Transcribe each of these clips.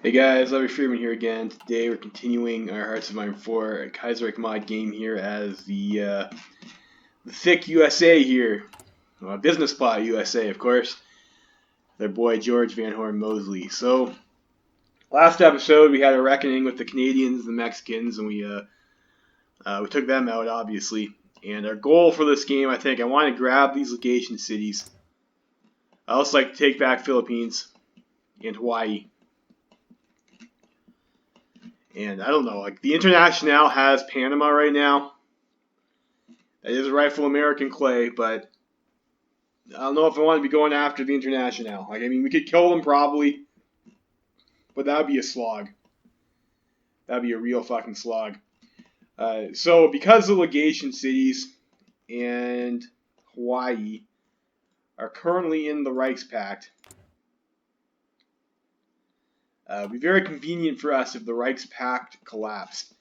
Hey guys, Larry Freeman here again. Today we're continuing our Hearts of Iron 4 Kaiserreich mod game here as the thick USA here. Business Spot USA, of course. Their boy George Van Horn Mosley. So, last episode we had a reckoning with the Canadians, the Mexicans, and we took them out, obviously. And our goal for this game, I want to grab these legation cities. I also like to take back Philippines and Hawaii. And I don't know, like the International has Panama right now. That is rightful American clay, but I don't know if I want to be going after the International. Like, I mean, we could kill them probably, but that would be a slog. That would be a real fucking slog. So, because the legation cities and Hawaii are currently in the Reichspakt, it would be very convenient for us if the Reichspakt collapsed.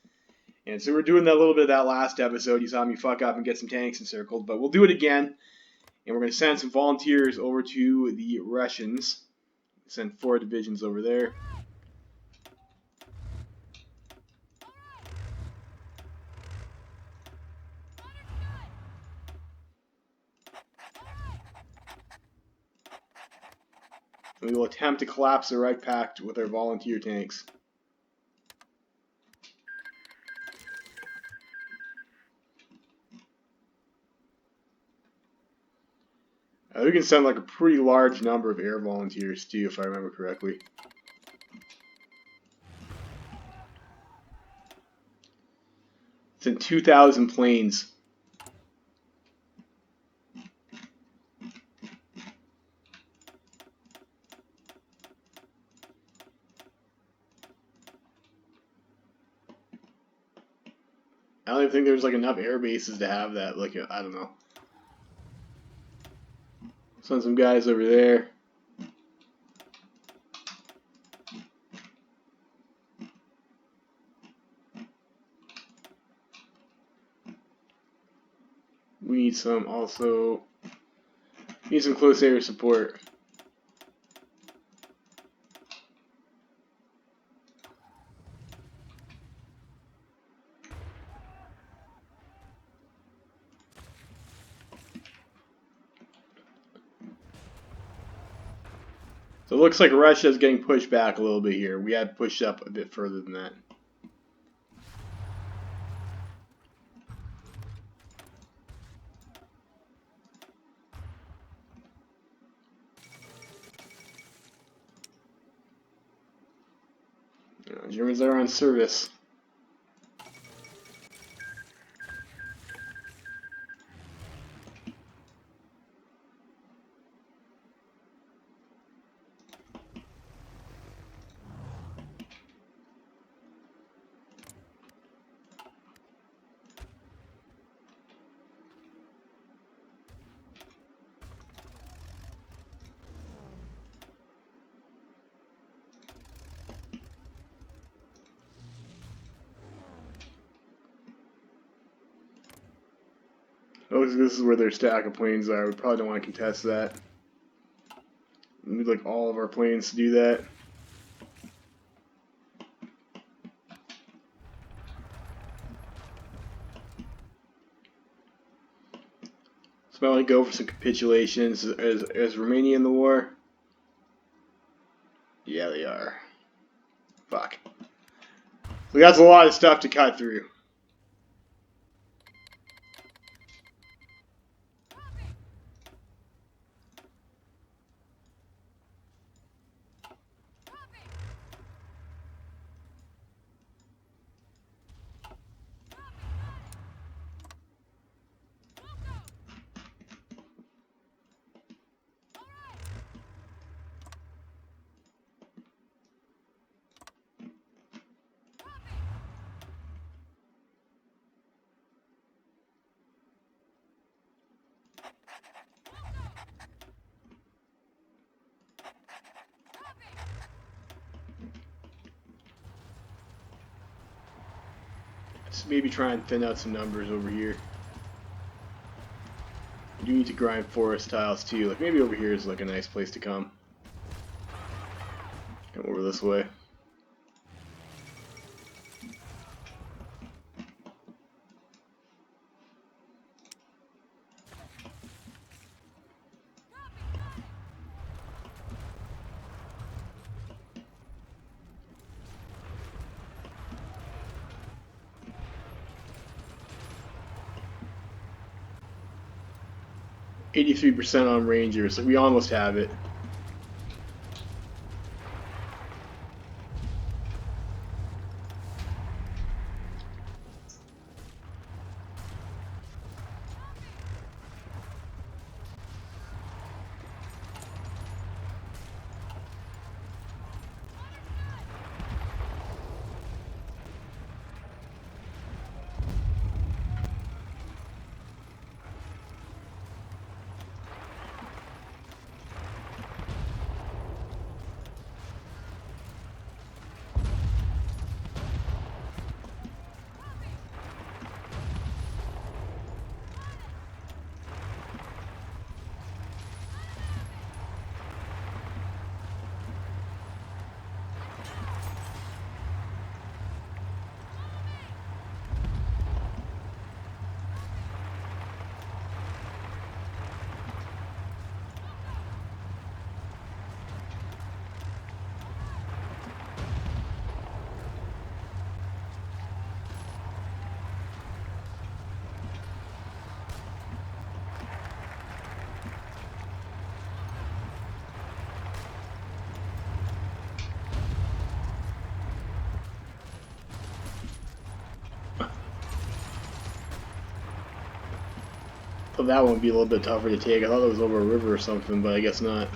And so we're doing that a little bit of that last episode. You saw me fuck up and get some tanks encircled, but we'll do it again. And we're going to send some volunteers over to the Russians. Send 4 divisions over there. And we will attempt to collapse the Reichspakt with our volunteer tanks. We can send like a pretty large number of air volunteers too, if I remember correctly. It's in 2,000 planes. I don't even think there's like enough air bases to have that. Like, I don't know. Send some guys over there. We need some also. We need some close air support. So it looks like Russia is getting pushed back a little bit here. We had pushed up a bit further than that. Germans are on service. Oh, this is where their stack of planes are. We probably don't want to contest that. We need like all of our planes to do that. So I might go for some capitulations. Is Romania in the war? Yeah, they are. Fuck. So that's a lot of stuff to cut through. So maybe try and thin out some numbers over here. You do need to grind forest tiles too. Like maybe over here is like a nice place to come. Come over this way. 83% on Rangers, so we almost have it. Thought that one would be a little bit tougher to take. I thought it was over a river or something, but I guess not.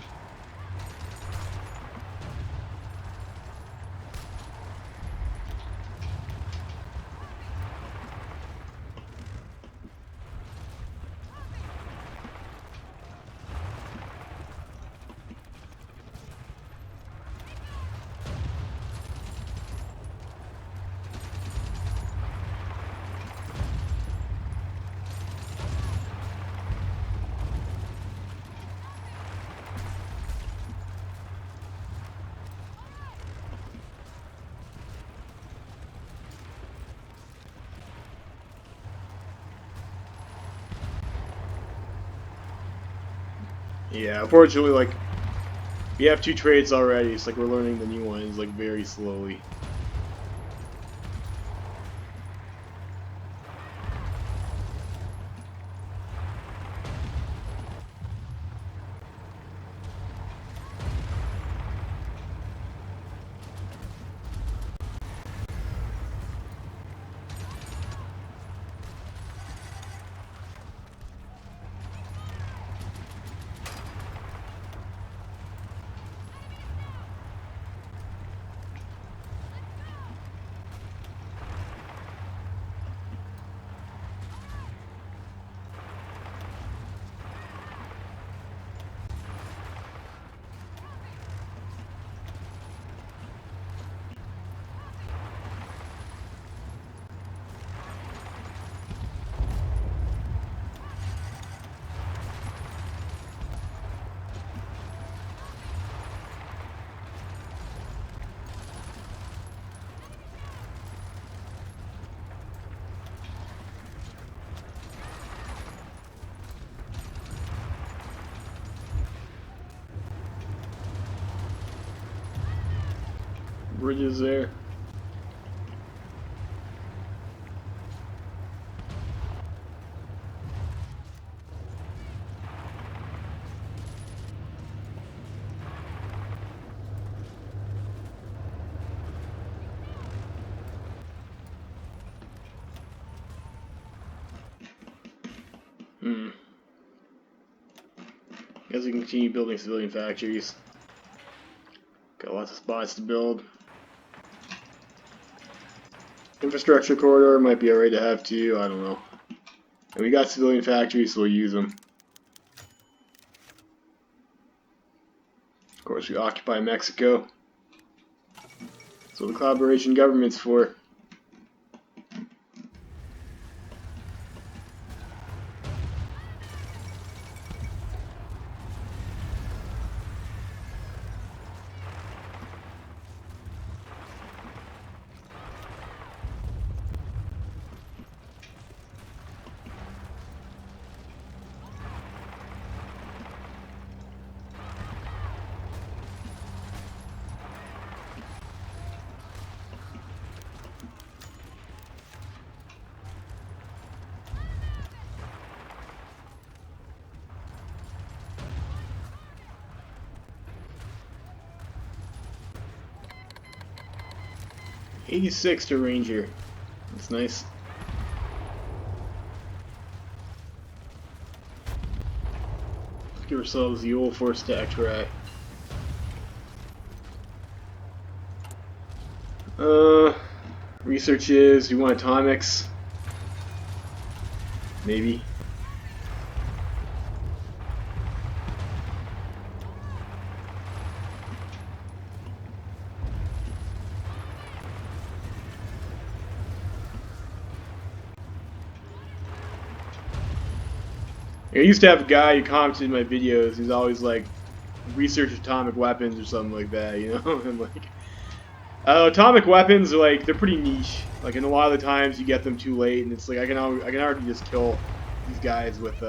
Yeah, unfortunately, like, we have 2 trades already. It's like we're learning the new ones, like, very slowly. Bridges there. Guess we can continue building civilian factories. Got lots of spots to build. Infrastructure corridor might be alright to have too, I don't know. And we got civilian factories, so we'll use them. Of course, we occupy Mexico. That's what the collaboration government's for. 86 to Ranger. That's nice. Let's give ourselves the HOI4 stack try. Research is, we want atomics. Maybe. I used to have a guy who commented in my videos. He's always like, research atomic weapons or something like that, you know? I'm like, atomic weapons are like, they're pretty niche. Like, and a lot of the times you get them too late, and it's like I can already just kill these guys with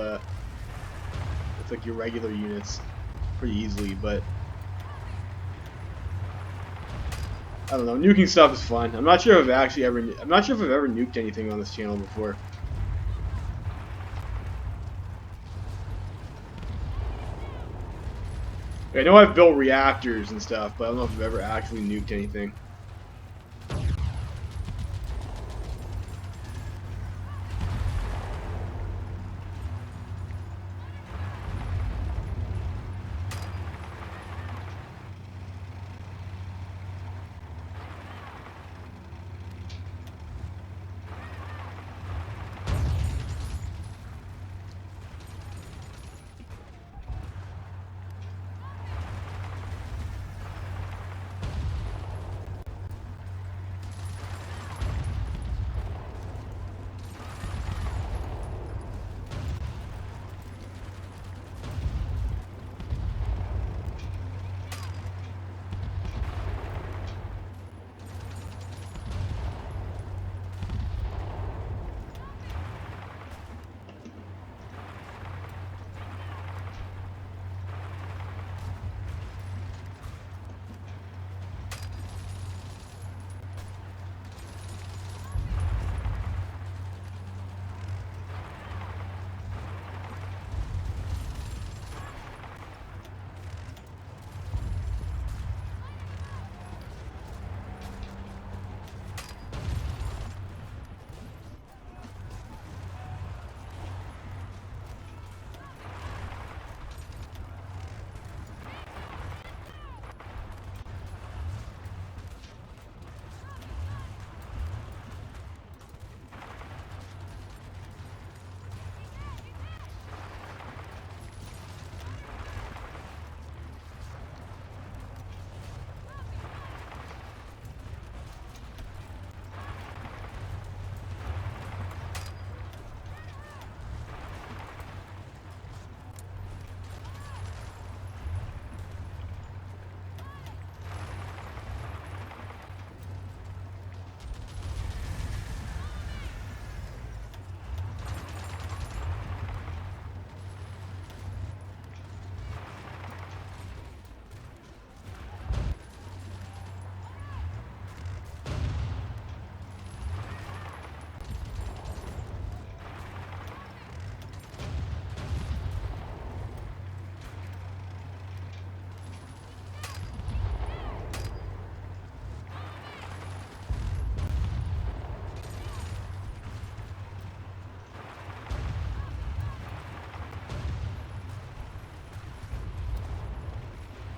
like your regular units pretty easily. But I don't know, nuking stuff is fun. I'm not sure if I've ever nuked anything on this channel before. I know I've built reactors and stuff, but I don't know if I've ever actually nuked anything.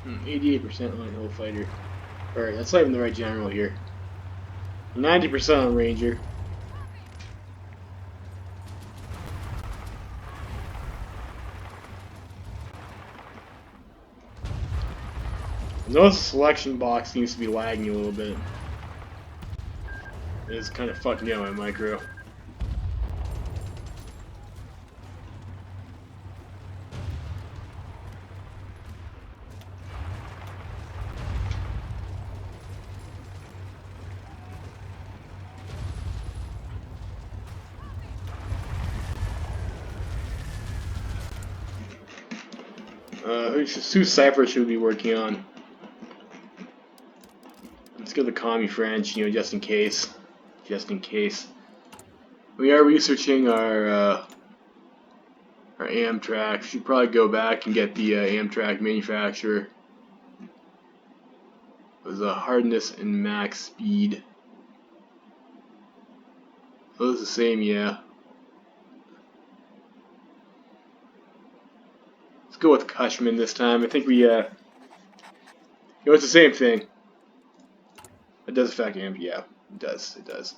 Hmm, 88% on Hill Fighter. Alright, that's not even the right general here. 90% on Ranger. I notice the selection box seems to be lagging a little bit. It's kind of fucking me out my micro. Who Cypher should we be working on? Let's go to the Commie French, you know, just in case. Just in case. We are researching our Amtrak. Should probably go back and get the Amtrak manufacturer. It was a hardness and max speed. Oh, it's the same, yeah. Let's go with Cushman this time. I think we, it's the same thing. It does affect him, yeah. It does, it does.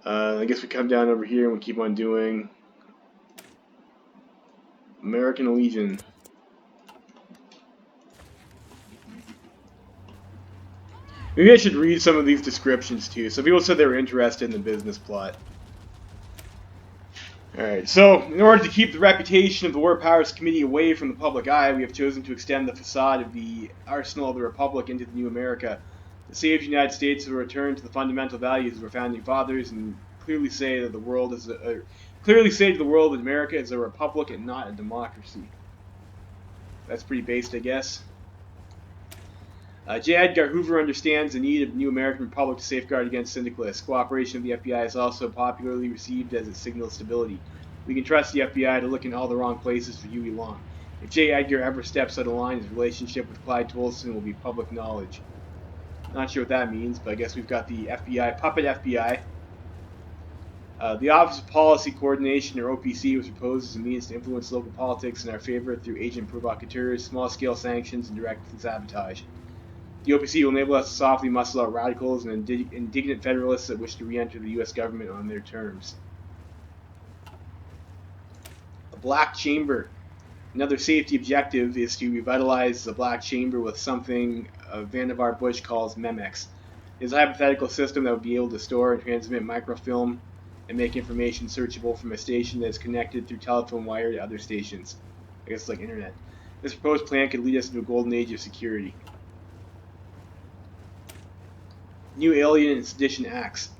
I guess we come down over here and we keep on doing American Legion. Maybe I should read some of these descriptions too. Some people said they were interested in the business plot. Alright, so in order to keep the reputation of the War Powers Committee away from the public eye, we have chosen to extend the facade of the arsenal of the Republic into the new America. To save the United States will return to the fundamental values of our founding fathers and clearly say that the world is clearly say to the world that America is a republic and not a democracy. That's pretty based, I guess. J. Edgar Hoover understands the need of the new American Republic to safeguard against syndicalists. Cooperation of the FBI is also popularly received as a signal of stability. We can trust the FBI to look in all the wrong places for Huey Long. If J. Edgar ever steps out of line, his relationship with Clyde Tolson will be public knowledge. Not sure what that means, but I guess we've got the FBI, puppet FBI. The Office of Policy Coordination, or OPC, was proposed as a means to influence local politics in our favor through agent provocateurs, small-scale sanctions, and direct sabotage. The OPC will enable us to softly muscle out radicals and indignant Federalists that wish to re-enter the U.S. government on their terms. A black chamber. Another safety objective is to revitalize the black chamber with something Vannevar Bush calls Memex. It is a hypothetical system that would be able to store and transmit microfilm and make information searchable from a station that is connected through telephone wire to other stations. I guess it's like internet. This proposed plan could lead us into a golden age of security. New Alien and Sedition Acts.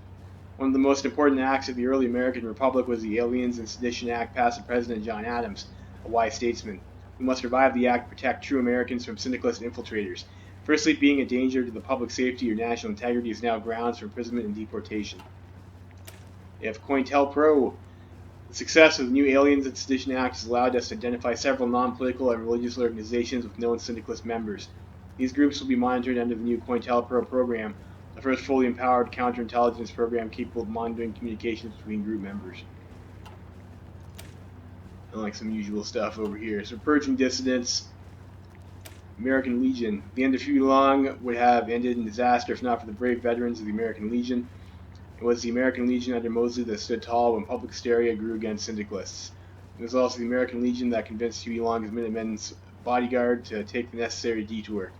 One of the most important acts of the early American Republic was the Aliens and Sedition Act passed by President John Adams, a wise statesman. We must revive the act to protect true Americans from syndicalist infiltrators. Firstly, being a danger to the public safety or national integrity is now grounds for imprisonment and deportation. We have COINTELPRO. The success of the New Aliens and Sedition Act has allowed us to identify several non-political and religious organizations with known syndicalist members. These groups will be monitored under the new COINTELPRO program, the first fully empowered counterintelligence program capable of monitoring communications between group members. And like some usual stuff over here. So purging dissidents. American Legion. The end of Huey Long would have ended in disaster if not for the brave veterans of the American Legion. It was the American Legion under Mosley that stood tall when public hysteria grew against syndicalists. It was also the American Legion that convinced Huey Long, his Minutemen's bodyguard, to take the necessary detour.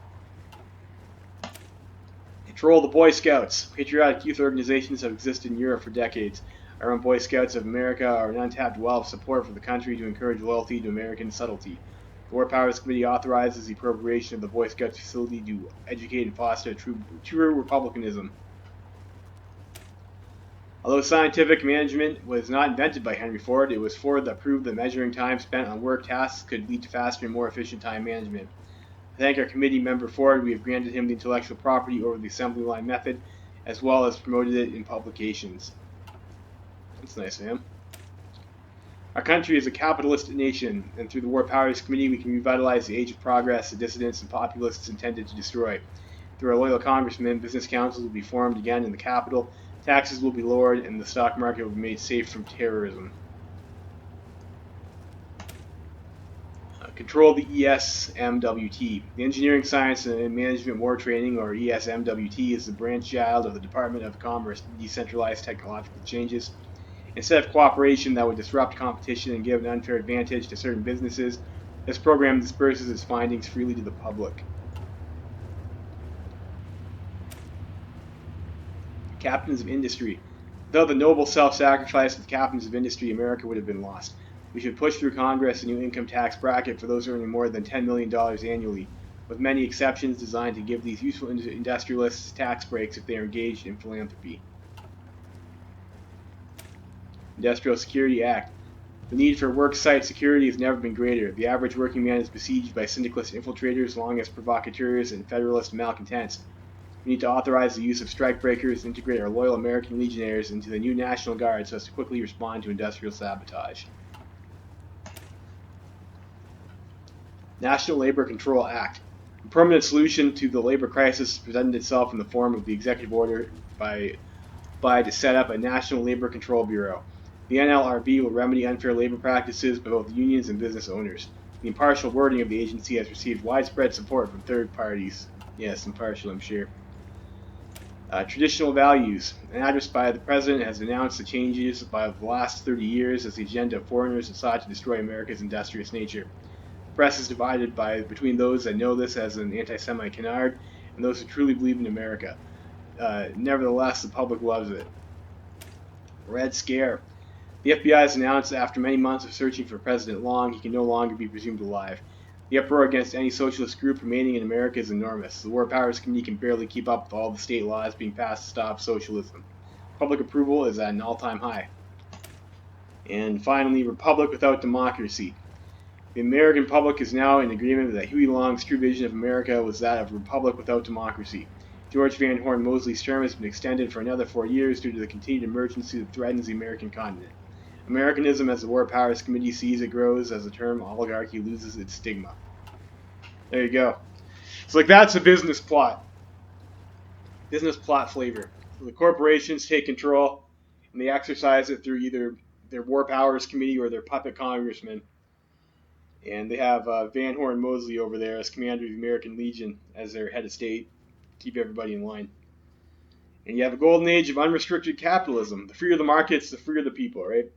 Control the Boy Scouts. Patriotic youth organizations have existed in Europe for decades. Our own Boy Scouts of America are an untapped well of support for the country to encourage loyalty to American subtlety. The War Powers Committee authorizes the appropriation of the Boy Scouts facility to educate and foster true republicanism. Although scientific management was not invented by Henry Ford, it was Ford that proved that measuring time spent on work tasks could lead to faster and more efficient time management. To thank our committee member Ford, we have granted him the intellectual property over the assembly line method, as well as promoted it in publications. That's nice of him. Our country is a capitalist nation, and through the War Powers Committee we can revitalize the age of progress the dissidents and populists intended to destroy. Through our loyal congressmen, business councils will be formed again in the capital, taxes will be lowered, and the stock market will be made safe from terrorism. Control the ESMWT. The Engineering, Science, and Management War Training, or ESMWT, is the brainchild of the Department of Commerce to decentralize technological changes. Instead of cooperation that would disrupt competition and give an unfair advantage to certain businesses, this program disperses its findings freely to the public. Captains of Industry. Without the noble self-sacrifice of the captains of industry, America would have been lost. We should push through Congress a new income tax bracket for those earning more than $10 million annually, with many exceptions designed to give these useful industrialists tax breaks if they are engaged in philanthropy. Industrial Security Act. The need for work site security has never been greater. The average working man is besieged by syndicalist infiltrators, longest provocateurs, and Federalist malcontents. We need to authorize the use of strikebreakers and integrate our loyal American Legionnaires into the new National Guard so as to quickly respond to industrial sabotage. National Labor Control Act. A permanent solution to the labor crisis presented itself in the form of the executive order by by to set up a National Labor Control Bureau. The NLRB will remedy unfair labor practices by both unions and business owners. The impartial wording of the agency has received widespread support from third parties. Yes, impartial, I'm sure. Traditional values. An address by the President has announced the changes by the last 30 years as the agenda of foreigners have sought to destroy America's industrious nature. The press is divided between those that know this as an anti-Semite canard and those who truly believe in America. Nevertheless, the public loves it. Red Scare. The FBI has announced that after many months of searching for President Long, he can no longer be presumed alive. The uproar against any socialist group remaining in America is enormous. The War Powers Committee can barely keep up with all the state laws being passed to stop socialism. Public approval is at an all-time high. And finally, Republic without democracy. The American public is now in agreement that Huey Long's true vision of America was that of a republic without democracy. George Van Horn Mosley's term has been extended for another 4 years due to the continued emergency that threatens the American continent. Americanism, as the War Powers Committee sees it, grows as the term oligarchy loses its stigma. There you go. It's like that's a business plot. Business plot flavor. So the corporations take control, and they exercise it through either their War Powers Committee or their puppet congressman. And they have Van Horn Mosley over there as commander of the American Legion as their head of state. Keep everybody in line. And you have a golden age of unrestricted capitalism. The freer the markets, the freer the people, right?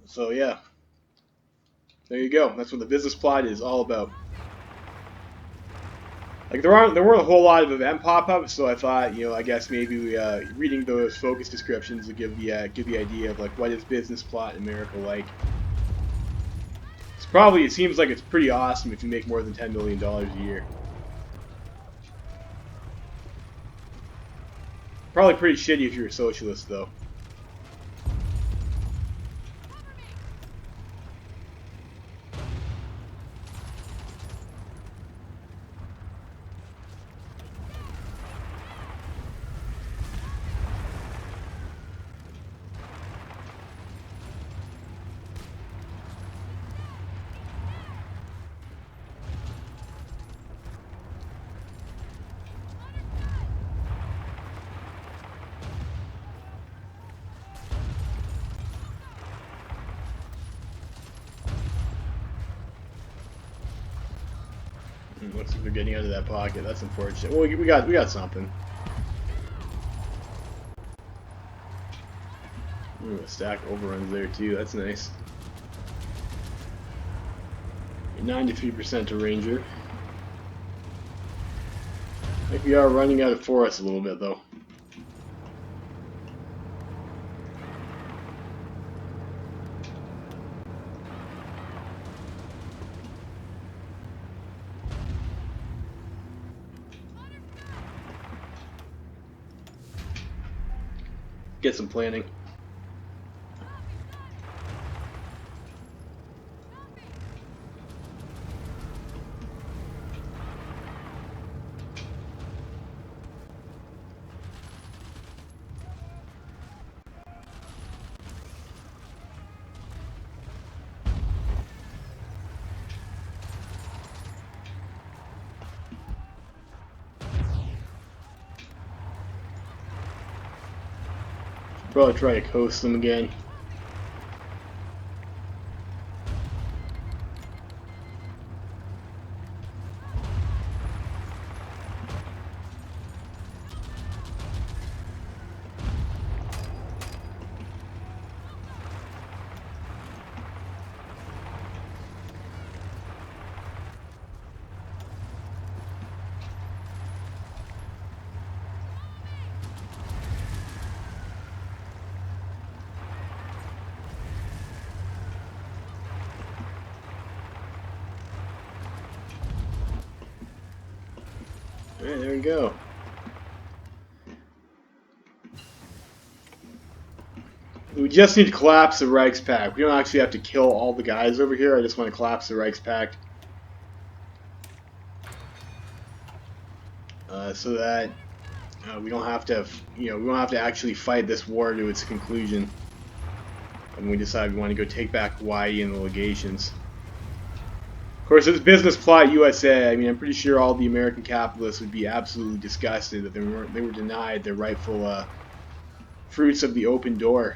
So yeah, there you go. That's what the business plot is all about. Like there weren't a whole lot of event pop-ups, so I thought, I guess maybe reading those focus descriptions would give the idea of like what is business plot in America like. It seems like it's pretty awesome if you make more than $10 million a year. Probably pretty shitty if you're a socialist, though. Looks like they're getting out of that pocket. That's unfortunate. Well, we got something. Ooh, a stack overruns there too. That's nice. 93% to Ranger. I think we are running out of forest a little bit though. Get some planning. Probably try to coast them again. Alright, there we go. We just need to collapse the Reichspakt. We don't actually have to kill all the guys over here. I just want to collapse the Reichspakt. So that we don't have to, we don't have to actually fight this war to its conclusion. And we decide we want to go take back Hawaii and the legations. course, it's business plot USA. I mean, I'm pretty sure all the American capitalists would be absolutely disgusted that they were denied their rightful fruits of the open door.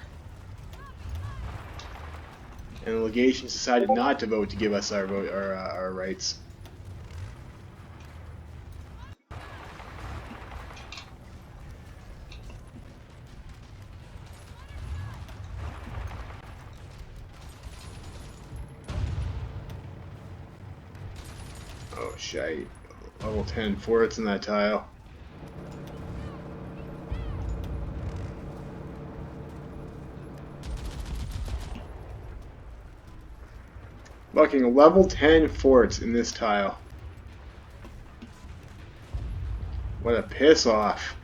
And the legations decided not to vote to give us our vote, our rights. Oh shite! Level 10 forts in that tile. Fucking level 10 forts in this tile. What a piss off.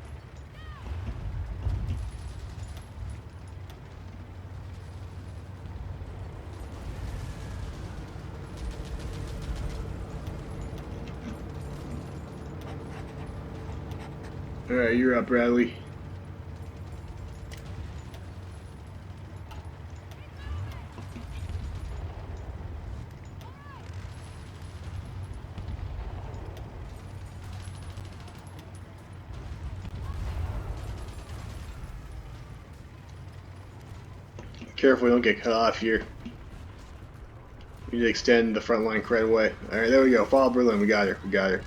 Alright, you're up, Bradley. Careful we don't get cut off here. We need to extend the front line right away. Alright, there we go. Follow Berlin. We got her. We got her.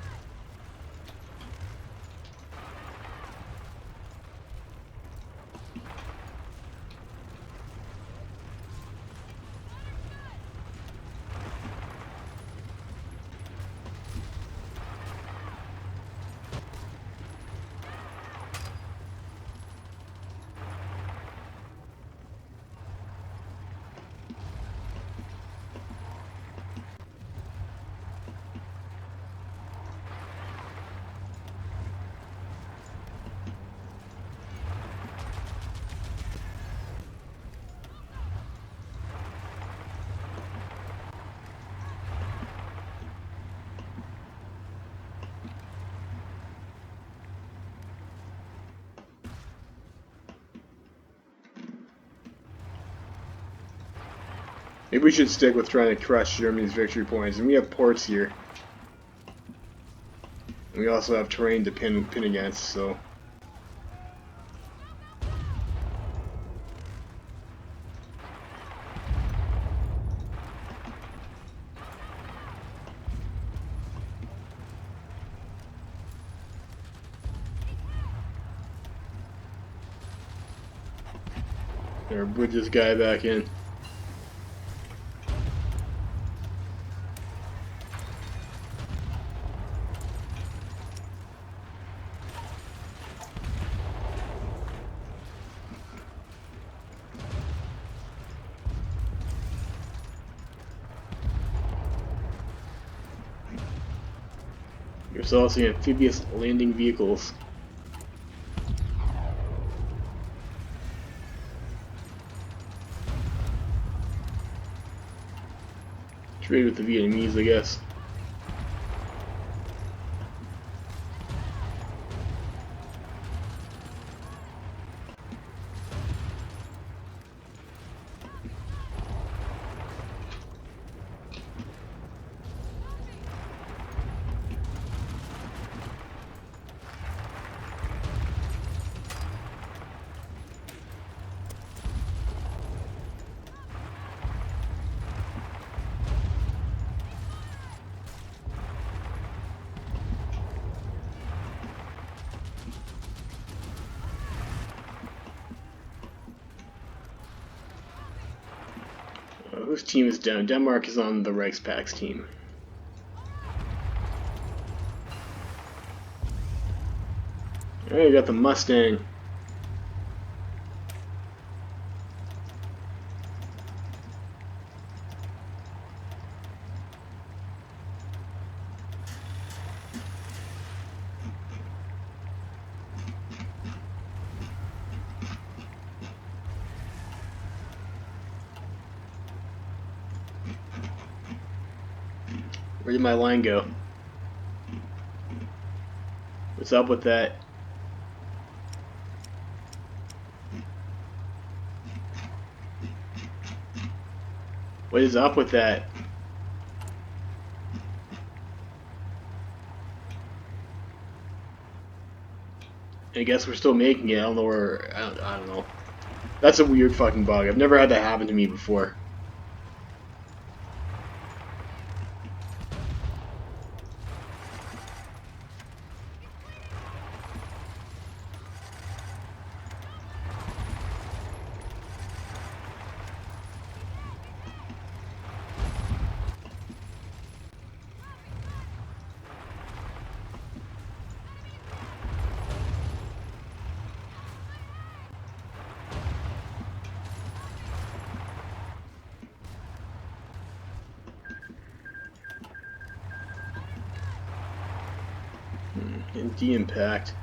Maybe we should stick with trying to crush Germany's victory points. And we have ports here. And we also have terrain to pin against, so... There, bridge this guy back in. There's also amphibious landing vehicles. Trade with the Vietnamese, I guess. Whose team is down? Denmark is on the Reichspak's team. Alright, we got the Mustang. Where did my line go? What's up with that? What is up with that? I guess we're still making it. I don't know where. I don't know. That's a weird fucking bug. I've never had that happen to me before. Empty impact.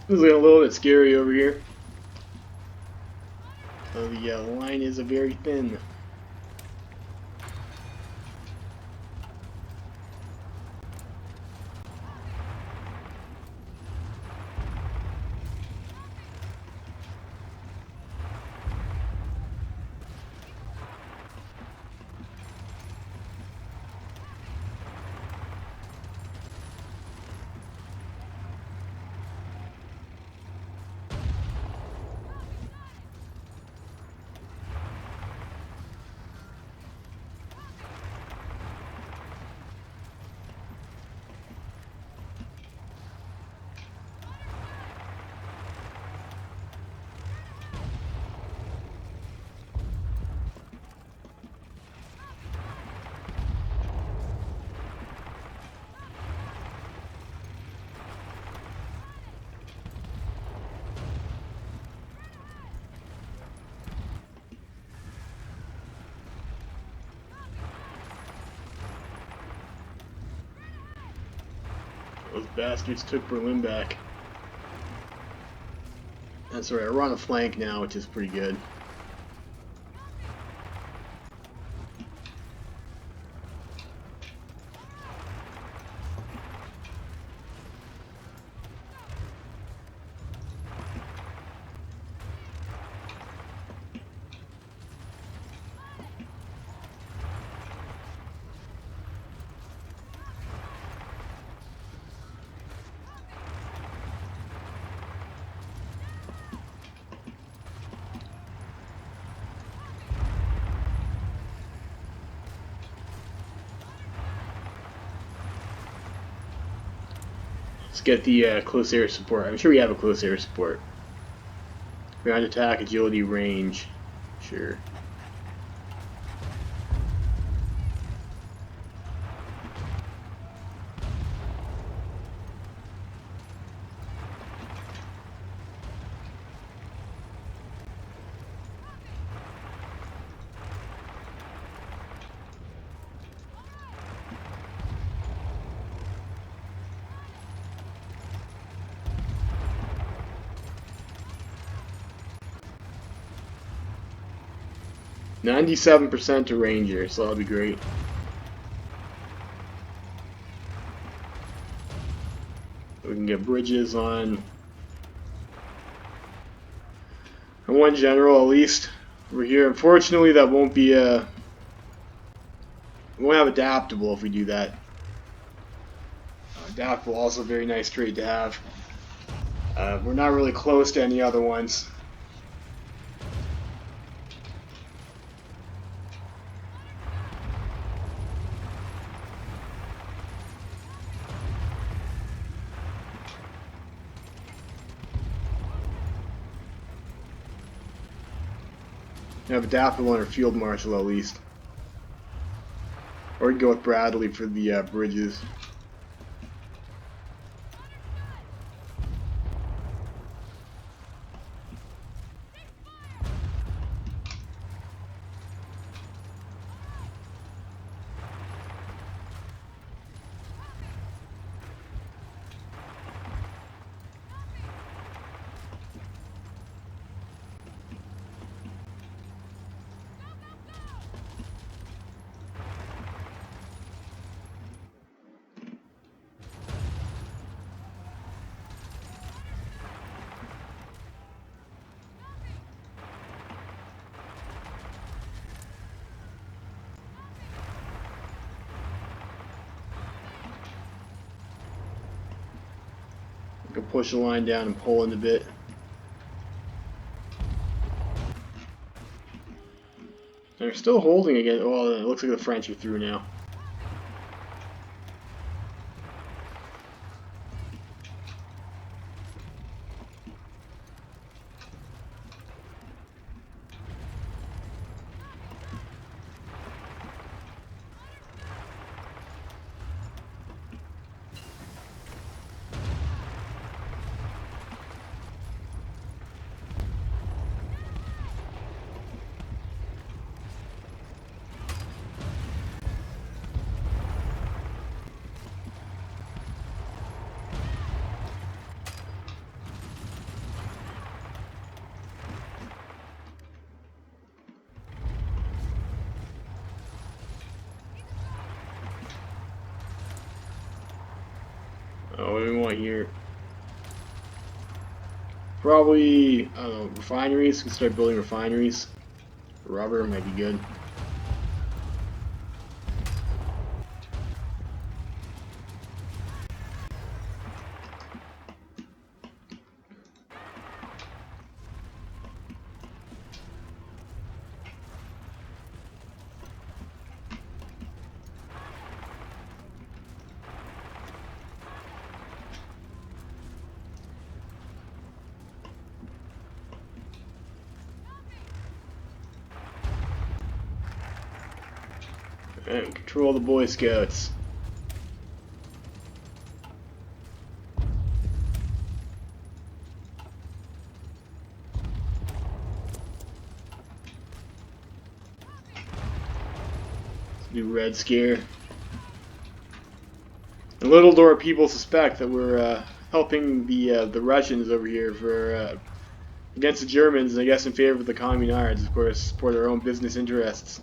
This is a little bit scary over here. So the line is very thin. Those bastards took Berlin back. That's right, we're on a flank now, which is pretty good. Let's get the close air support. I'm sure we have a close air support. Ground attack, agility, range. Sure. %97% to Ranger, so that'll be great. We can get bridges on one general at least over here. Unfortunately, that won't be we won't have adaptable if we do that. Adaptable also a very nice trait to have. We're not really close to any other ones. Have a Daffodil or Field Marshal at least. Or you can go with Bradley for the bridges. You can push the line down and pull in a bit. They're still holding again. Well, it looks like the French are through now. Oh, what do we want here? Probably, I don't know, refineries. We can start building refineries. Rubber might be good. And control the Boy Scouts. Let's do Red Scare. And little do our people suspect that we're helping the Russians over here for against the Germans, I guess in favor of the Communards, of course, support our own business interests.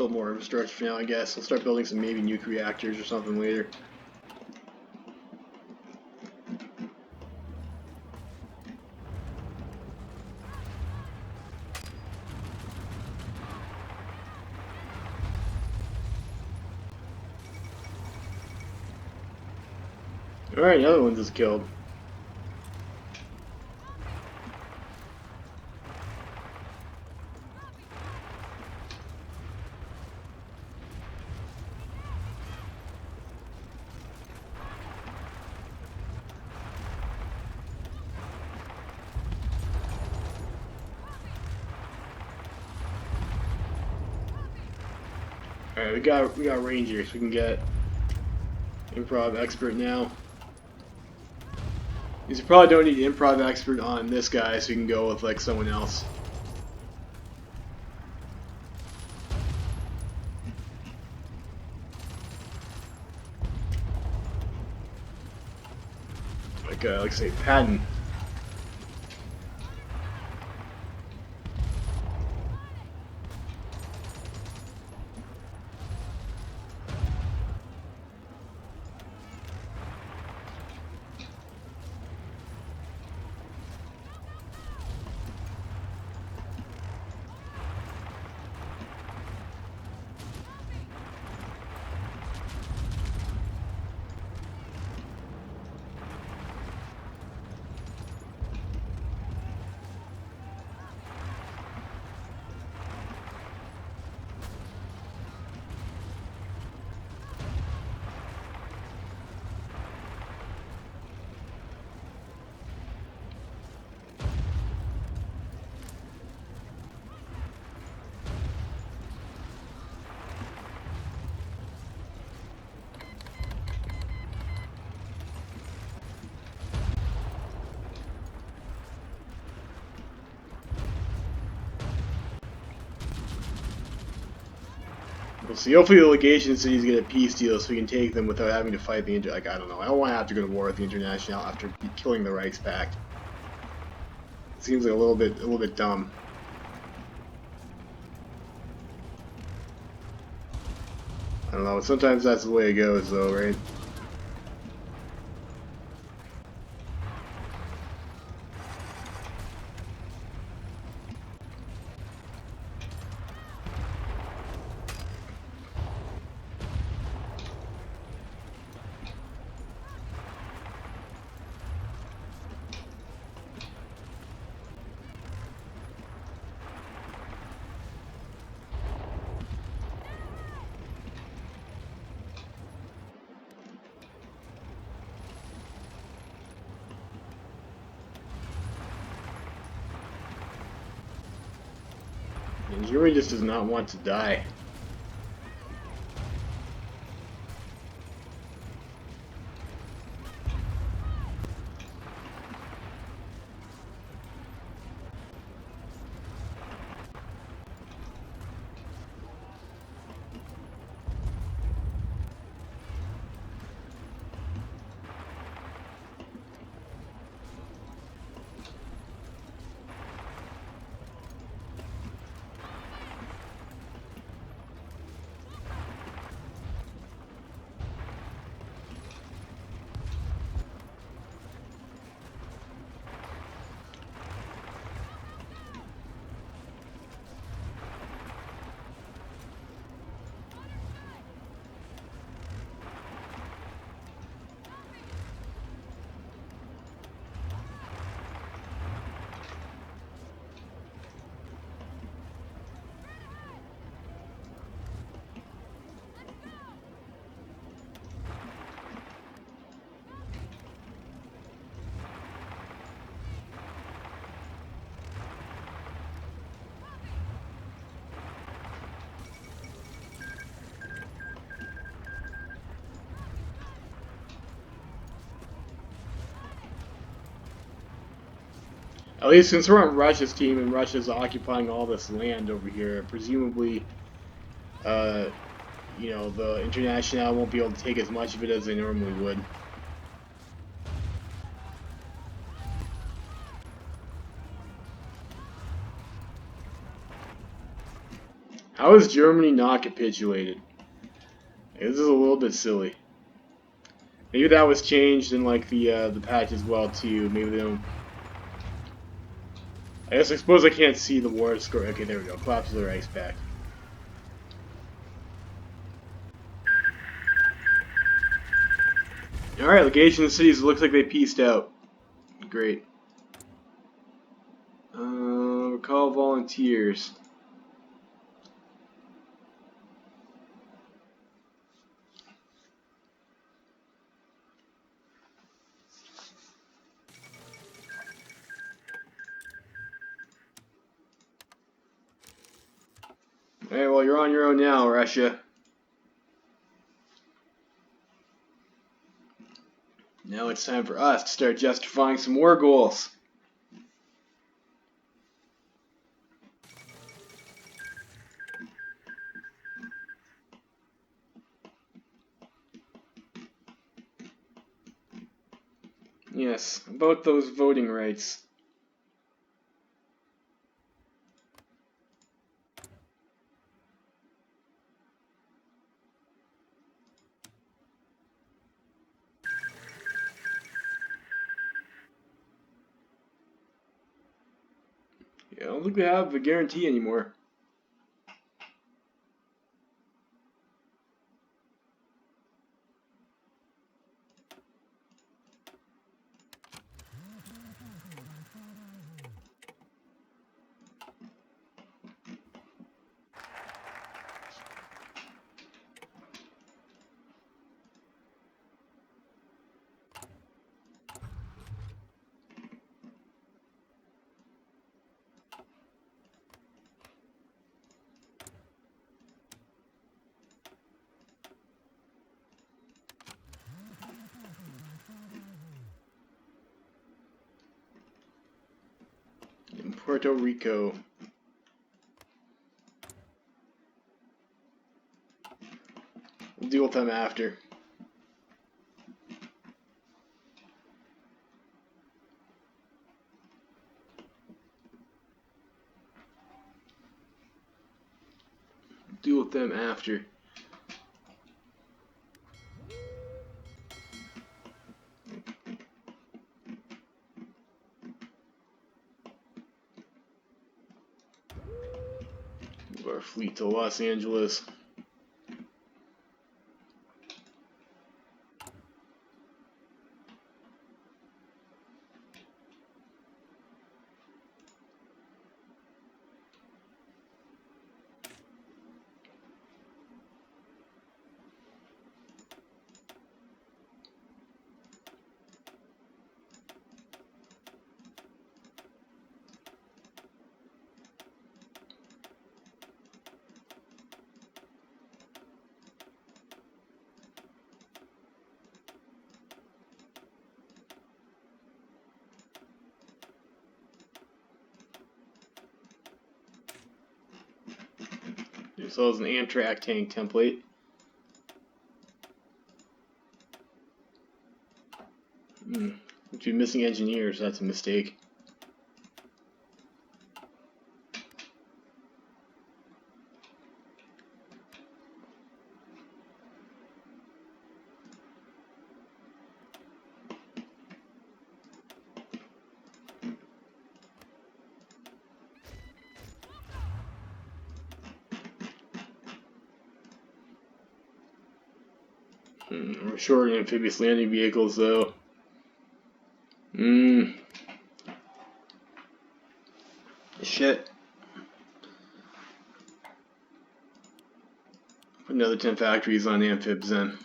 build more infrastructure for now, I guess. We'll start building some maybe nuke reactors or something later. Alright, another one just killed. Alright, we got Rangers. We can get improv expert now. You probably don't need an improv expert on this guy, so you can go with like someone else. Like say Patton. We'll see. Hopefully the legation cities get a peace deal so we can take them without having to fight the I don't know. I don't want to have to go to war with the International after killing the Reichspakt. It seems like a little bit dumb. I don't know. Sometimes that's the way it goes, though, right? And Germany just does not want to die. At least since we're on Russia's team and Russia's occupying all this land over here, presumably, you know, the International won't be able to take as much of it as they normally would. How is Germany not capitulated? This is a little bit silly. Maybe that was changed in like the patch as well too. Maybe they don't. I suppose I can't see the war score. Okay, there we go. Collapse of the Reichsback. Alright, legation cities looks like they pieced out. Great. Recall volunteers. Alright, well, you're on your own now, Russia. Now it's time for us to start justifying some war goals. Yes, about those voting rights. Yeah, I don't think we have a guarantee anymore. In Puerto Rico. We'll deal with them after. Deal with them after. Move our fleet to Los Angeles. As well as an Amtrak tank template. If you're missing engineers, that's a mistake. We're short on amphibious landing vehicles, though. Shit. Put another 10 factories on amphibs then.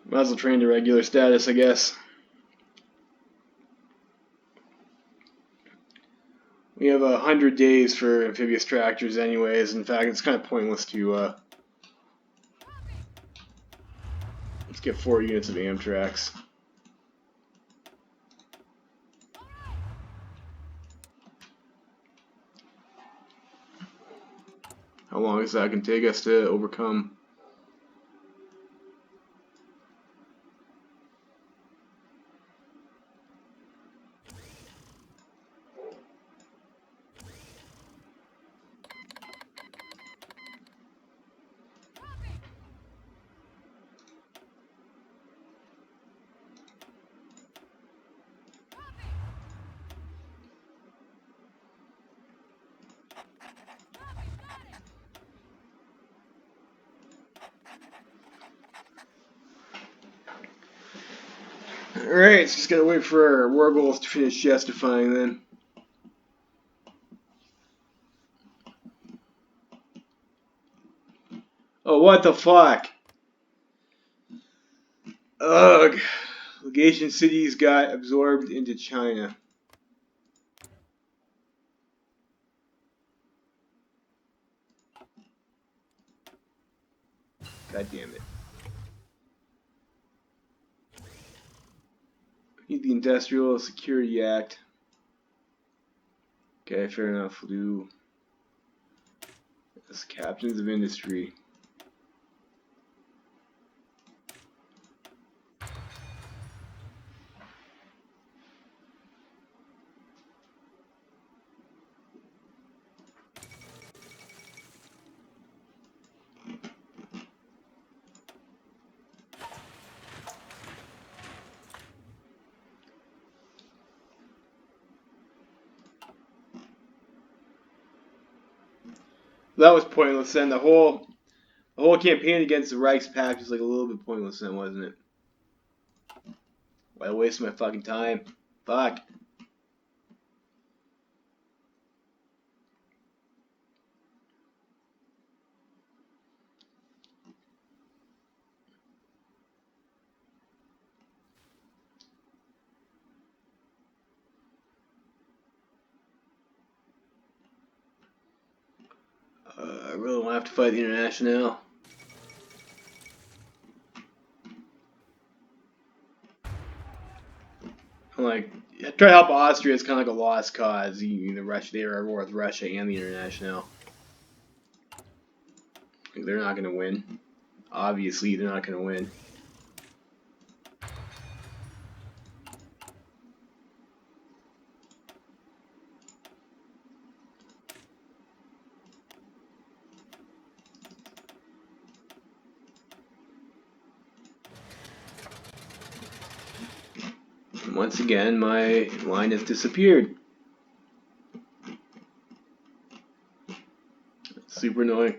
Might as well train to regular status, I guess. We have 100 days for amphibious tractors anyways. In fact, it's kind of pointless to... let's get 4 units of Amtraks. How long is that going to take us to overcome? Alright, so just gotta wait for our war goals to finish justifying then. Oh, what the fuck? Ugh. Legation cities got absorbed into China. God damn it. Need the Industrial Security Act. Okay, fair enough. We'll do as captains of industry. That was pointless then. The whole campaign against the Reichspakt was like a little bit pointless then, wasn't it? Why waste my fucking time? Fuck. I really want to have to fight the International. Like, try to help Austria is kind of like a lost cause. They are at war with Russia and the International. Like, they're not going to win. Obviously, they're not going to win. Once again, my line has disappeared. It's super annoying.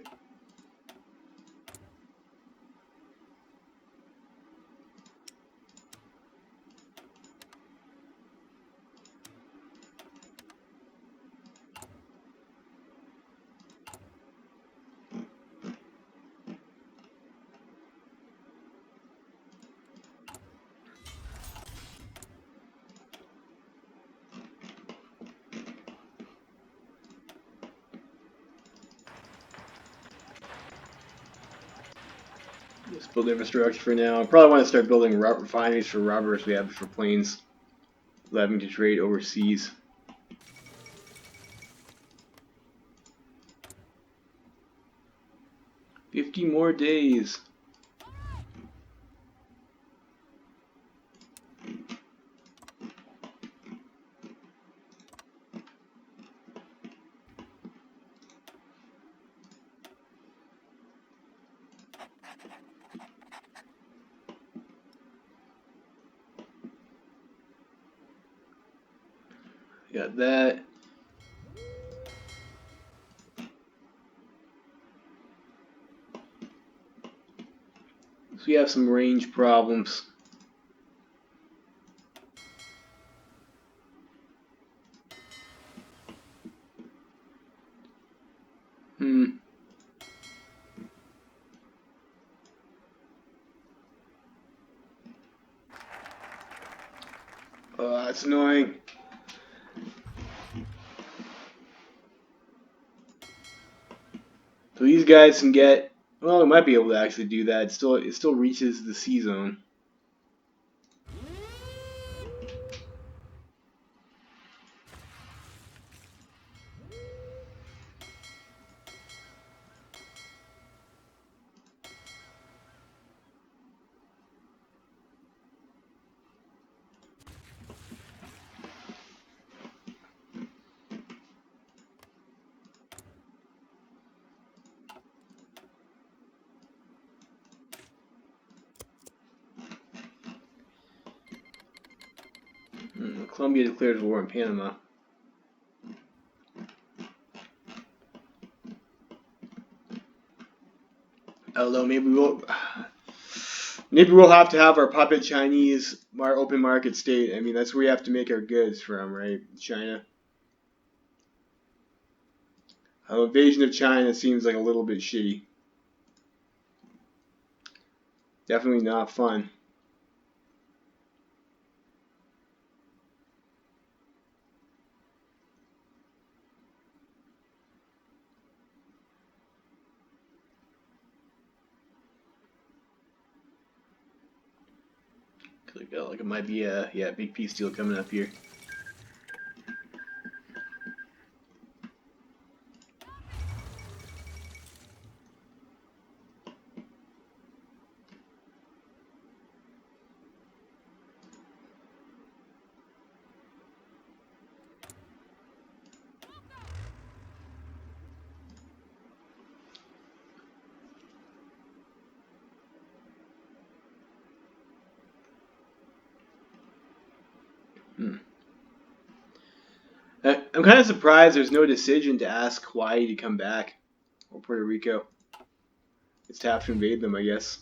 Just build infrastructure for now. I probably want to start building refineries for rubber as we have for planes, having to trade overseas. $50 more days. Got that. So we have some range problems. That's annoying. So these guys can get. Well, we might be able to actually do that. It still reaches the C zone. Colombia declares war on Panama. Although maybe we'll have to have our puppet Chinese open market state. I mean, that's where we have to make our goods from, right? China. Invasion of China seems like a little bit shitty. Definitely not fun. Like it might be a big peace deal coming up here. I'm kind of surprised there's no decision to ask Hawaii to come back, or Puerto Rico. It's to have to invade them, I guess.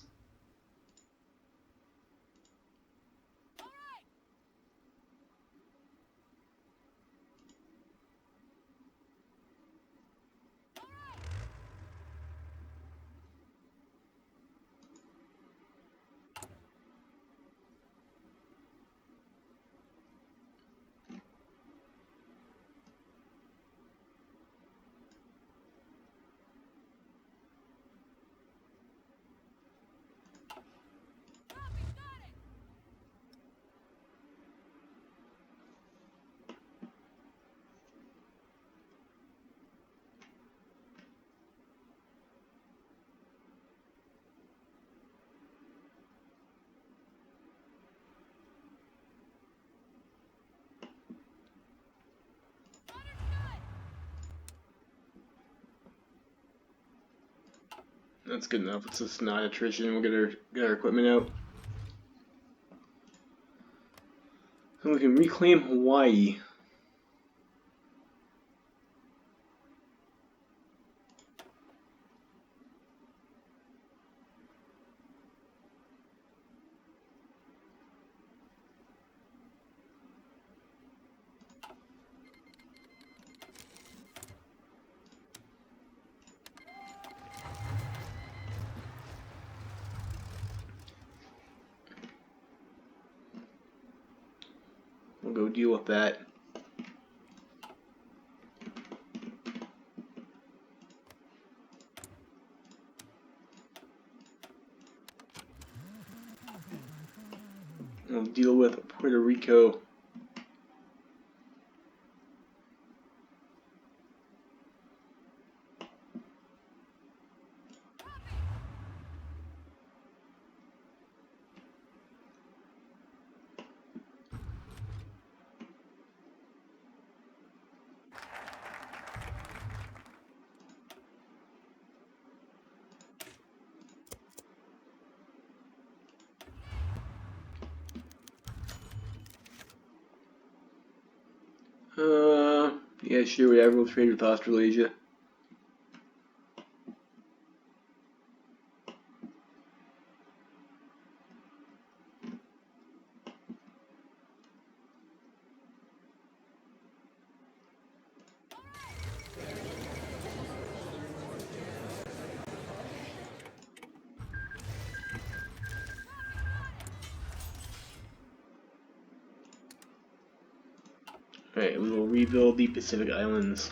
That's good enough. It's just not attrition. We'll get our equipment out. So we can reclaim Hawaii. We'll go deal with that. We'll deal with Puerto Rico. Yeah, sure, whatever. We'll trade with Australasia. Alright, we will rebuild the Pacific Islands.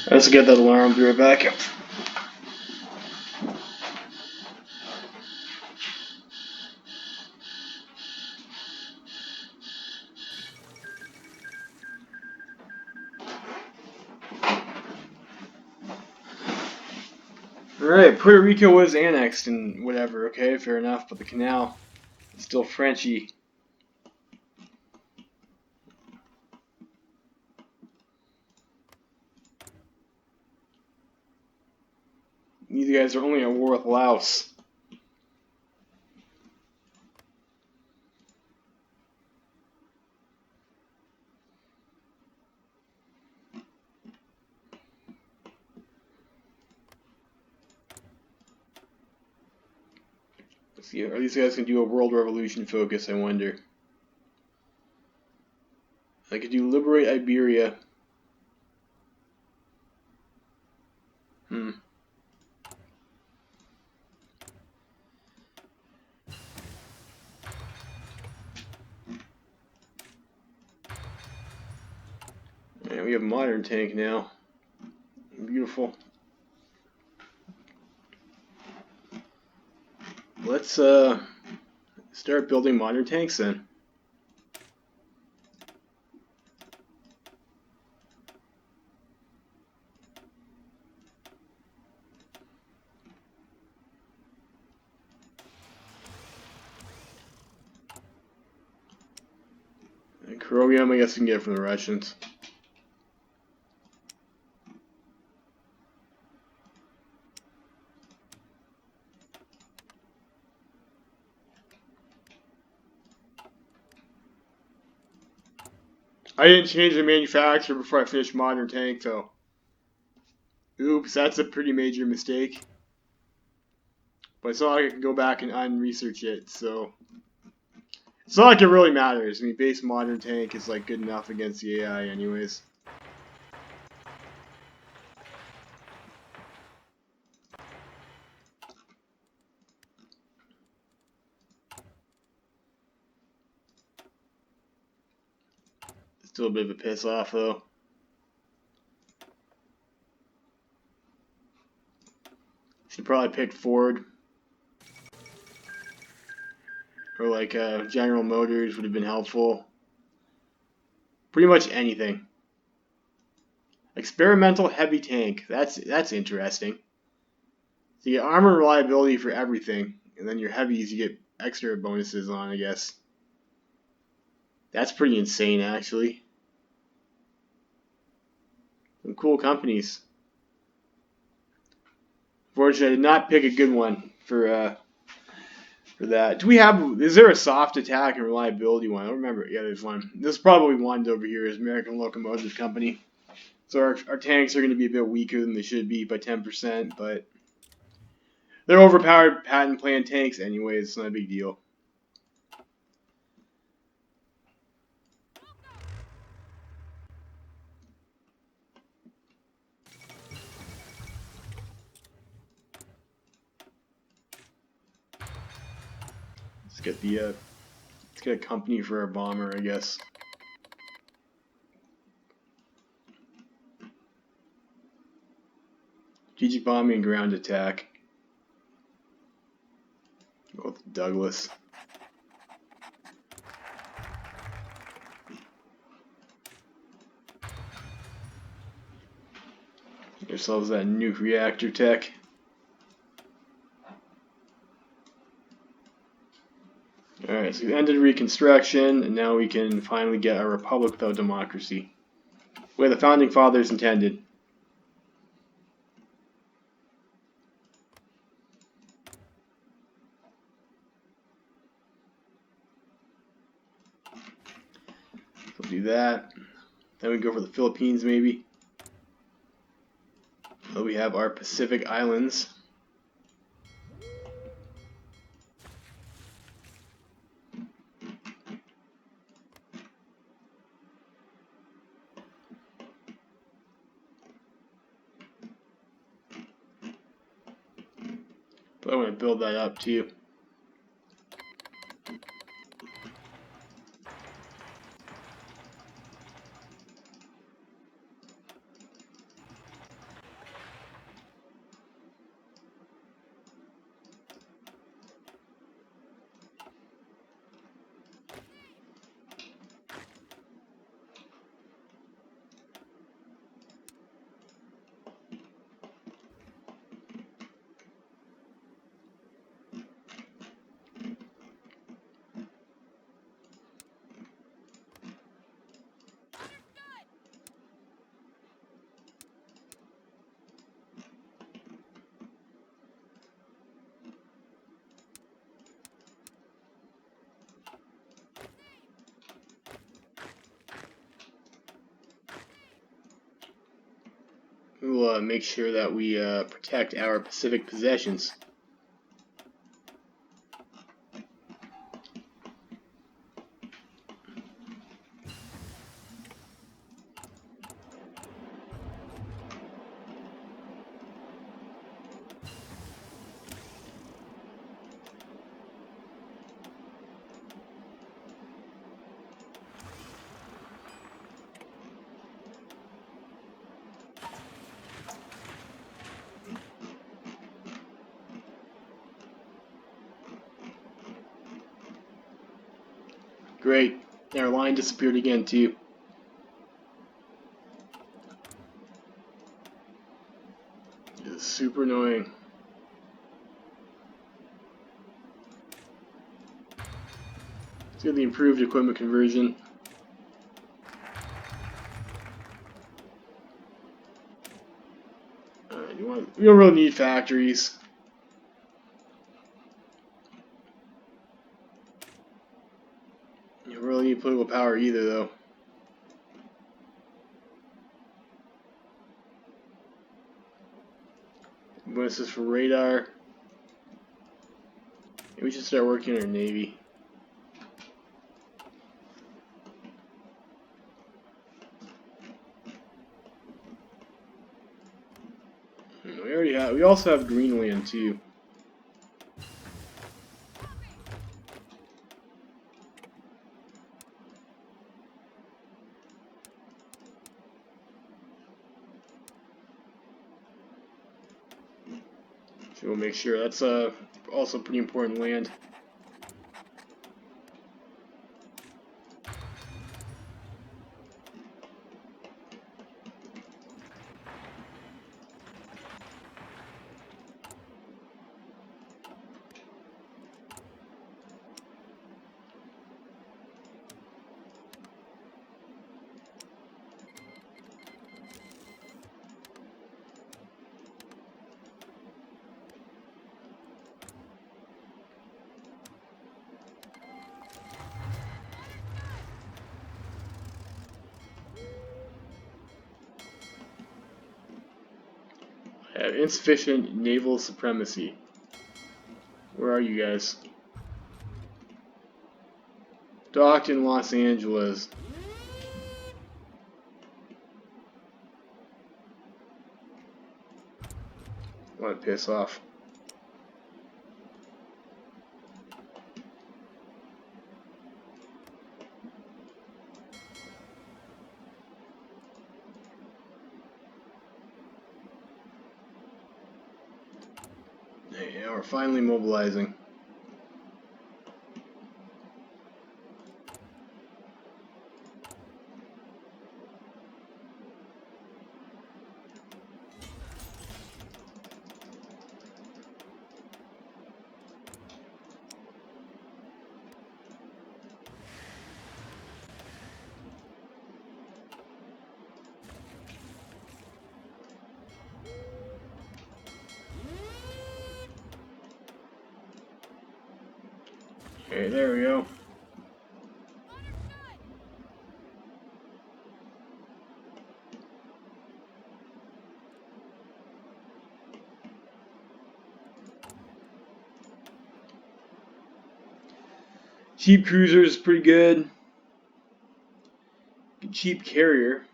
Let's get that alarm. Be right back. Alright, Puerto Rico was annexed and whatever, okay, fair enough, but the canal is still Frenchy. These guys are only at war with Laos. Let's see, are these guys gonna do a world revolution focus, I wonder? I could do liberate Iberia. Hmm. And we have a modern tank now. Beautiful. Let's start building modern tanks then. And chromium, I guess we can get it from the Russians. I didn't change the manufacturer before I finished modern tank though. Oops, that's a pretty major mistake. But it's not like I can go back and unresearch it, so it's not like it really matters. I mean, base modern tank is like good enough against the AI anyways. Still a bit of a piss off though. Should probably pick Ford. Or like General Motors would have been helpful. Pretty much anything. Experimental heavy tank. That's interesting. So you get armor and reliability for everything, and then your heavies you get extra bonuses on, I guess. That's pretty insane, actually. Some cool companies. Fortunately, I did not pick a good one for that. Do we have? Is there a soft attack and reliability one? I don't remember. Yeah, there's one. This is probably one over here. Is American Locomotive Company. So our tanks are going to be a bit weaker than they should be by 10%, but they're overpowered patent plan tanks anyway. It's not a big deal. Let's get the let's get a company for our bomber, I guess. Strategic bombing and ground attack. Go with Douglas. Get ourselves that nuke reactor tech. Alright, so we ended Reconstruction, and now we can finally get a republic without democracy. The way the Founding Fathers intended. So we'll do that. Then we go for the Philippines, maybe. So we have our Pacific Islands. But I want to build that up too. We'll make sure that we protect our Pacific possessions. Great. Our line disappeared again, too. It's super annoying. Let's get the improved equipment conversion. We don't really need factories. You don't really need political power either, though. What's this for radar? Maybe we should start working on our Navy. We also have Greenland too. So we'll make sure that's also pretty important land. Have insufficient naval supremacy. Where are you guys? Docked in Los Angeles. Want to piss off. Yeah, we're finally mobilizing. Okay, there we go. Cheap cruiser is pretty good. Cheap carrier.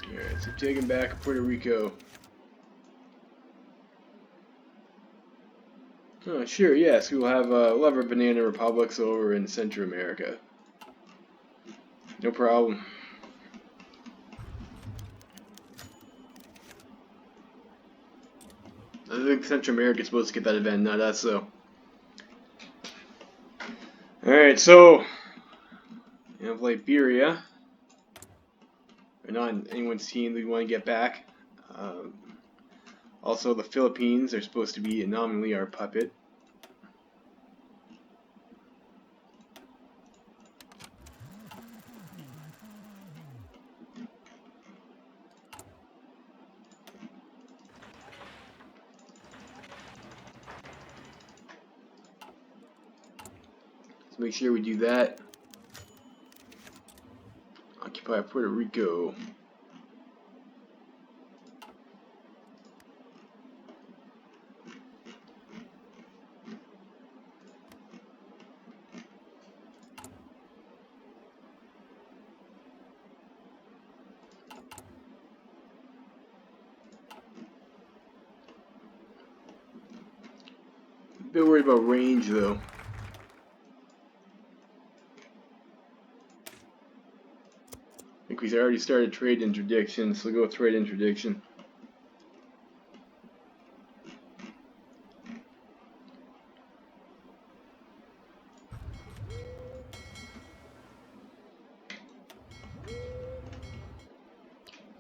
Alright, so taking back Puerto Rico. Oh, sure, yes, we'll have our banana republics over in Central America. No problem. I think Central America is supposed to get that event, not us, though. Alright, so we have Liberia. We're not on anyone's team that we want to get back. Also, the Philippines are supposed to be nominally our puppet. Let's make sure we do that. Occupy Puerto Rico. A bit worried about range though. I think we already started trade interdiction, so we'll go with trade interdiction.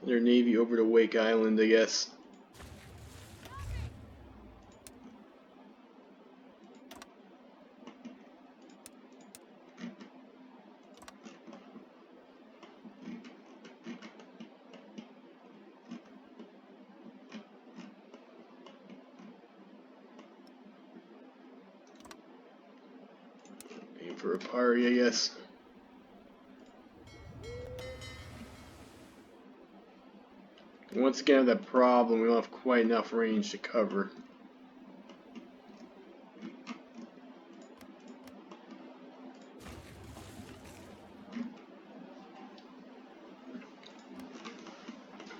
Their navy over to Wake Island, I guess. Aim for a party, I guess. Once again, that problem, we don't have quite enough range to cover.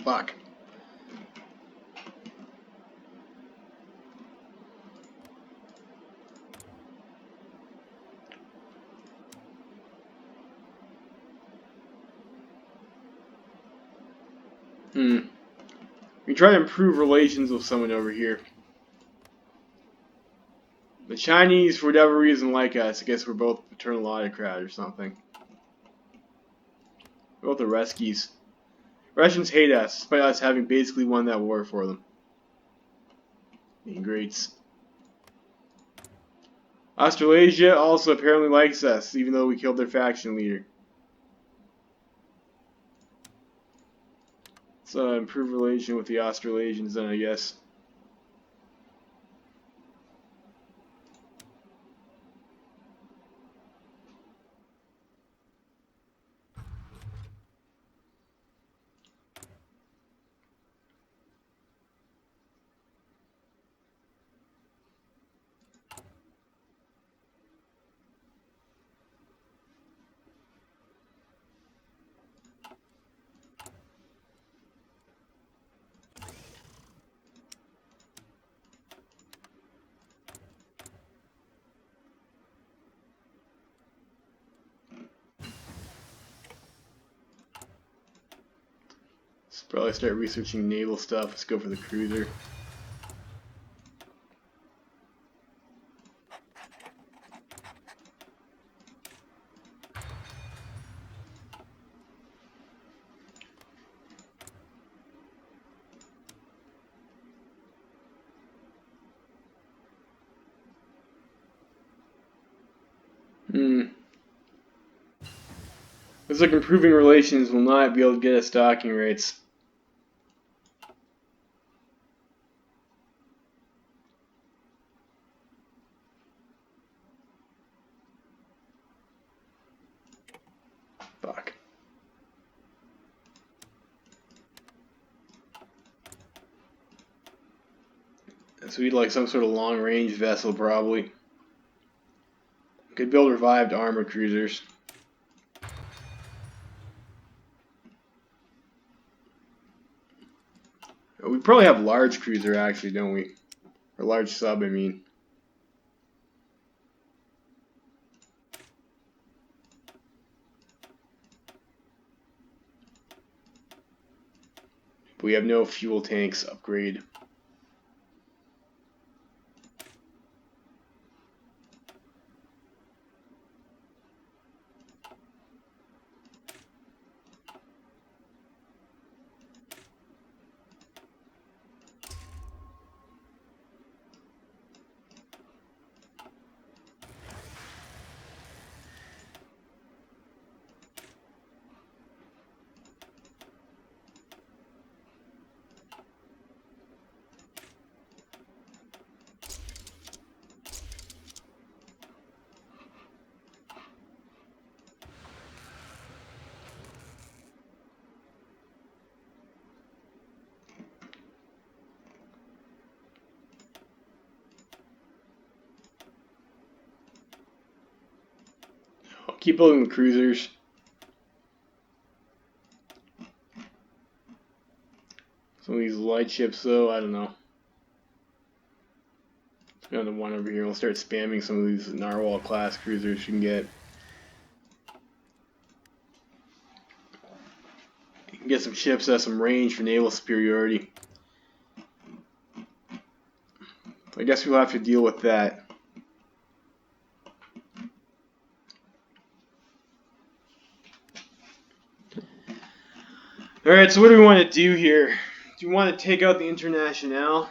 Fuck. We try to improve relations with someone over here. The Chinese, for whatever reason, like us. I guess we're both paternal autocrat or something. We're both the Ruskies. Russians hate us, despite us having basically won that war for them. Ingrates. Australasia also apparently likes us, even though we killed their faction leader. So improve relation with the Australasians then, I guess. Let's probably start researching naval stuff. Let's go for the cruiser. Looks like improving relations will not be able to get us docking rates. Fuck. So we'd like some sort of long-range vessel, probably. Could build revived armor cruisers. We probably have large cruiser, actually, don't we? Or large sub, I mean. But we have no fuel tanks upgrade. Keep building the cruisers. Some of these light ships, though, I don't know. Let's go on the one over here. We'll start spamming some of these narwhal class cruisers you can get. You can get some ships that have some range for naval superiority. I guess we'll have to deal with that. Alright, so what do we want to do here? Do we want to take out the Internationale?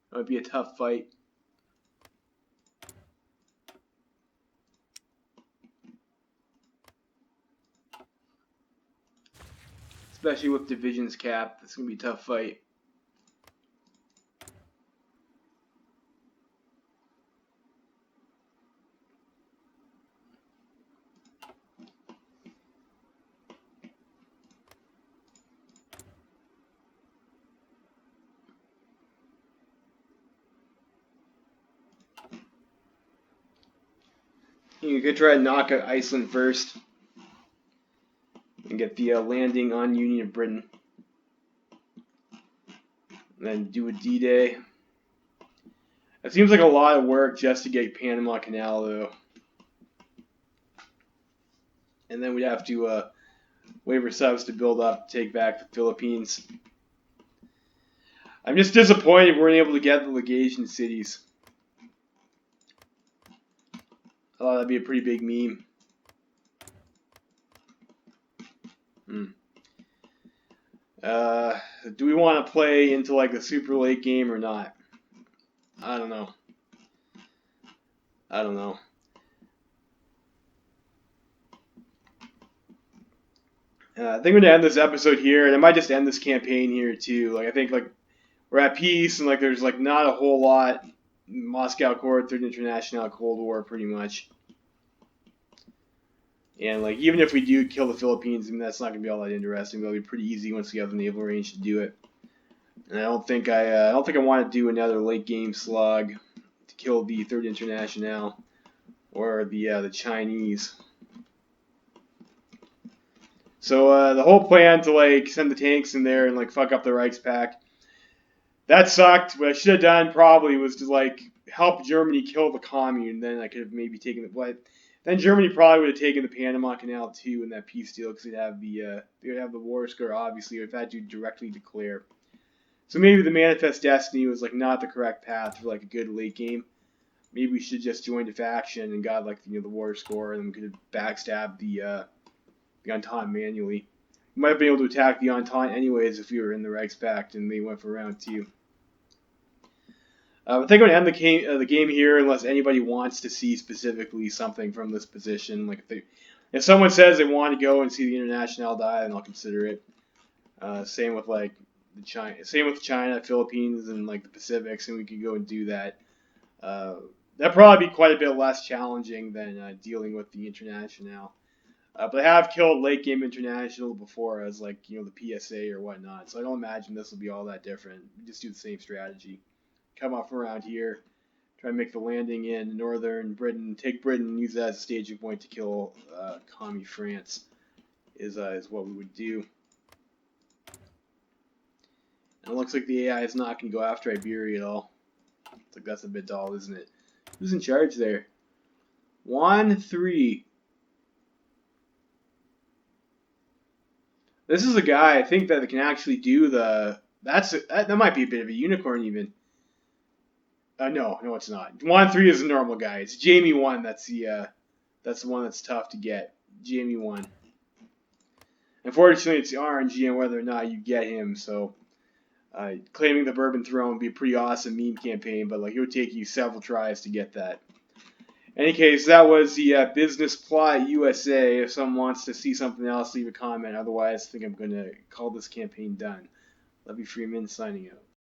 That would be a tough fight. Especially with divisions capped, it's going to be a tough fight. You could try to knock out Iceland first and get the landing on Union of Britain. And then do a D-Day. It seems like a lot of work just to get Panama Canal, though. And then we'd have to wait for subs to build up to take back the Philippines. I'm just disappointed we weren't able to get the legation cities. I thought that'd be a pretty big meme. Do we want to play into like the super late game or not? I don't know. I think we're gonna end this episode here, and I might just end this campaign here too. Like I think like we're at peace, and like there's like not a whole lot. Moscow Accord, Third International, Cold War, pretty much. And like even if we do kill the Philippines, I mean that's not gonna be all that interesting. That'll be pretty easy once we have the naval range to do it. And I don't think I want to do another late game slog to kill the Third International or the Chinese. So the whole plan to like send the tanks in there and like fuck up the Reichspakt, that sucked. What I should have done probably was to like help Germany kill the commune. Then I could have maybe taken it. But then Germany probably would have taken the Panama Canal too in that peace deal because they'd have the war score obviously if had to directly declare. So maybe the Manifest Destiny was like not the correct path for like a good late game. Maybe we should just join a faction and got like the war score, and then we could have backstabbed the Entente manually. We might have been able to attack the Entente anyways if we were in the Reichspakt and they went for round 2. I think I'm gonna end the game here unless anybody wants to see specifically something from this position. Like if someone says they want to go and see the International die, then I'll consider it. Same with like China, Philippines, and like the Pacifics, and we could go and do that. That'd probably be quite a bit less challenging than dealing with the International. But I have killed late game International before as like the PSA or whatnot, so I don't imagine this will be all that different. We just do the same strategy. Come off around here, try and make the landing in northern Britain, take Britain, and use that as a staging point to kill Commie France. Is what we would do. And it looks like the AI is not going to go after Iberia at all. It's like that's a bit dull, isn't it? Who's in charge there? 1-3. This is a guy I think that can actually do the. That might be a bit of a unicorn even. No, it's not. 1-3 is a normal guy. It's Jamie 1. That's the one that's tough to get. Jamie 1. Unfortunately, it's the RNG on whether or not you get him. So, claiming the Bourbon Throne would be a pretty awesome meme campaign, but like it would take you several tries to get that. In any case, that was the Business Plot USA. If someone wants to see something else, leave a comment. Otherwise, I think I'm going to call this campaign done. Levy Freeman signing out.